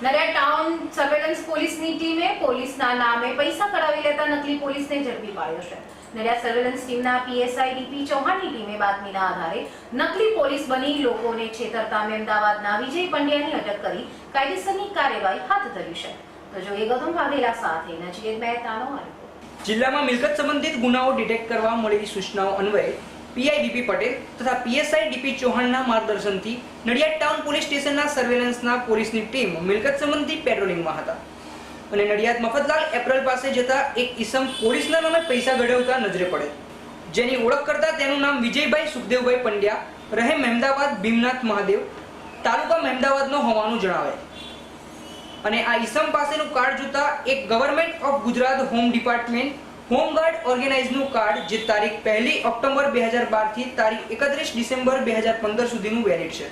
Nadiad town surveillance પોલીસની ટીમે પોલીસના નામે પૈસા કરાવી લેતા નકલી પોલીસને ઝડપી પાડ્યો છે। નડિયાદ સર્વેલન્સ ટીમના પીએસઆઈ ડીપી ચૌહાણની ટીમે બાતમીના આધારે નકલી પોલીસ બની લોકોને છેતરતા અમદાવાદના વિજય પંડ્યાની અટક કરી કાયદેસરની કાર્યવાહી હાથ ધરી છે। તો જોઈએ ગૌતમ વાઘેલા સાથે નજીક મહેતાનો રિપોર્ટ। જિલ્લામાં મિલકત સંબંધિત ગુનાઓ ડિટેક્ટ કરવા મળેલી સૂચનાઓ અન્વયે પીઆઈ ડીપી પટેલ તથા પીએસઆઈ ડીપી ચૌહાણના માર્ગદર્શનથી નડિયાદ ટાઉન પોલીસ સ્ટેશનના સર્વેલન્સના પોલીસની ટીમ મિલકત સંબંધી પેટ્રોલિંગમાં હતા અને નડિયાદ મફતલાલ એપ્રલ પાસે જતા એક ઈસમ પોલીસના નામે પૈસા ગઢવતા નજરે પડે, જેની ઓળખ કરતા તેનું નામ વિજયભાઈ સુખદેવભાઈ પંડ્યા, રહે મહેમદાવાદ ભીમનાથ મહાદેવ, તાલુકા મહેમદાવાદનો હોવાનું જણાવે અને આ ઈસમ પાસેનું કાર્ડ જોતા એક government of Gujarat home department home guard ઓર્ગેનાઇઝનું કાર્ડ જે તારીખ 1 ઓક્ટોબર 2012 થી તારીખ 31 ડિસેમ્બર 2015 સુધીનું વેલિડ છે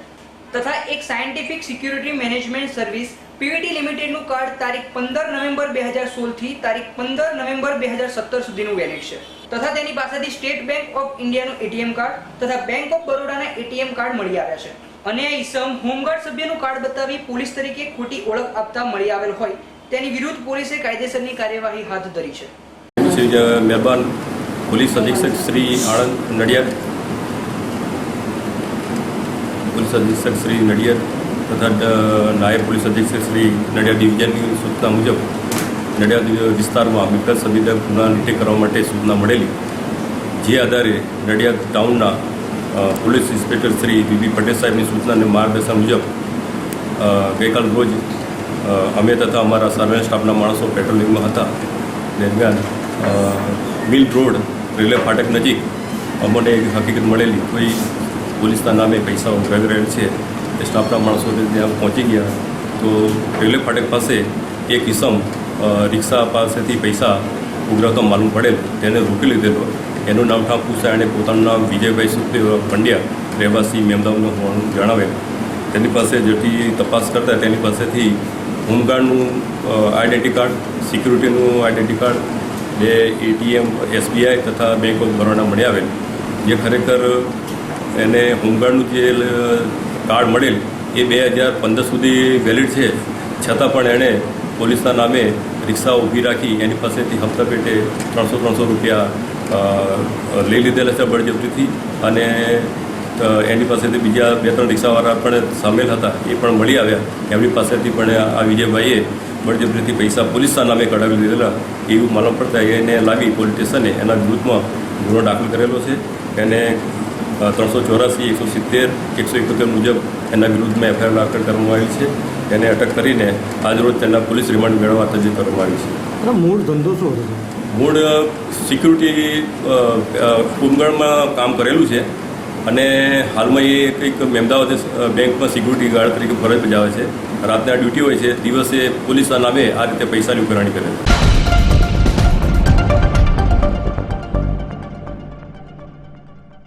તથા એક scientific security management service PVT લિમિટેડનું કાર્ડ તારીખ 15 નવેમ્બર 2016 થી તારીખ 15 નવેમ્બર 2017 સુધીનું વેલિડ છે તથા તેની પાસેથી સ્ટેટ બેંક ઓફ ઇન્ડિયાનું એટીએમ કાર્ડ તથા બેંક ઓફ બરોડાના એટીએમ કાર્ડ મળી આવ્યા છે અને આ ઈસમ હોમગાર્ડ સભ્યનું કાર્ડ બતાવી પોલીસ તરીકે ખોટી ઓળખ આપતા મળી આવેલ હોય તેની વિરુદ્ધ પોલીસે કાયદેસરની કાર્યવાહી હાથ ધરી છે। श्री मेहरबान पुलिस अधीक्षक श्री आनंद नडियाद, पुलिस अधीक्षक श्री नडियाद तथा नायब पुलिस अधीक्षक श्री नडियाद डिविजन की सूचना मुजब नडियाद विस्तार में मिलकत संबंधी गुना नीटे करवा माटे सूचना मळेली, जे आधारे नडियाद टाउनना पुलिस इंस्पेक्टर श्री बीबी पटेल साहेबनी सूचना ने मार्गदर्शन मुजब गईकाल रोज अमे तथा अमरा सर्वेलन्स स्टाफना माणसों पेट्रोलिंग में था। दरमियान मिल रोड रेलवे फाटक नजीक अमने एक हकीकत મળેલી કોઈ પોલીસના નામે પૈસા ઉઘરાવી રહેલ છે। એ સ્ટાફના માણસો ત્યાં પહોંચી ગયા તો રેલવે ફાટક પાસે એક ઈસમ રિક્ષા પાસેથી પૈસા ઉઘરાવતો માલુમ પડેલ, તેને રોકી લીધેલો। એનું નામ ઠામ પૂછાય અને પોતાનું નામ વિજયભાઈ સુખદેવ પંડ્યા, રહેવાસી મહેમદાવાદનું હોવાનું જણાવેલ। તેની પાસે જેટલી તપાસ કરતા તેની પાસેથી હોમગાર્ડનું આઈડેન્ટિટી કાર્ડ, સિક્યુરિટીનું આઈડેન્ટિટી કાર્ડ, બે એટીએમ એસબીઆઈ તથા બેંક ઓફ બરોડા મળી આવેલ, જે ખરેખર એને હોમગાર્ડનું જે કાર્ડ મળેલ એ 2015 સુધી વેલિડ છે, છતાં પણ એણે પોલીસના નામે રિક્ષા ઊભી રાખી એની પાસેથી હપ્તા પેટે 300 રૂપિયા લઈ લીધેલા છે બળજબરીથી અને એની પાસેથી બીજા 2-3 રિક્ષાવાળા પણ સામેલ હતા, એ પણ મળી આવ્યા। એમની પાસેથી પણ આ વિજયભાઈએ બળજબરીથી પૈસા પોલીસના નામે કઢાવી લીધેલા એવું માલુમ પડતા એને લાવી પોલીસ સ્ટેશને એના વિરુદ્ધમાં ગુનો દાખલ કરેલો છે। એને 384, 170, 171 મુજબ એના વિરુદ્ધમાં એફઆઈઆર દાખલ કરવામાં આવી છે। એને અટક કરીને આજરોજ તેના પોલીસ રિમાન્ડ મેળવવા તજવીજ કરવામાં આવી છે। મૂળ ધંધો શું હતો? મૂળ સિક્યુરિટી હોમગાર્ડમાં કામ કરેલું છે અને હાલમાં એ કંઈક મહેમદાવાદ બેંકમાં સિક્યુરિટી ગાર્ડ તરીકે ફરજ બજાવે છે। રાતના ડ્યુટી હોય છે, દિવસે પોલીસના નામે આ રીતે પૈસાની ઉઘરાણી કરે છે।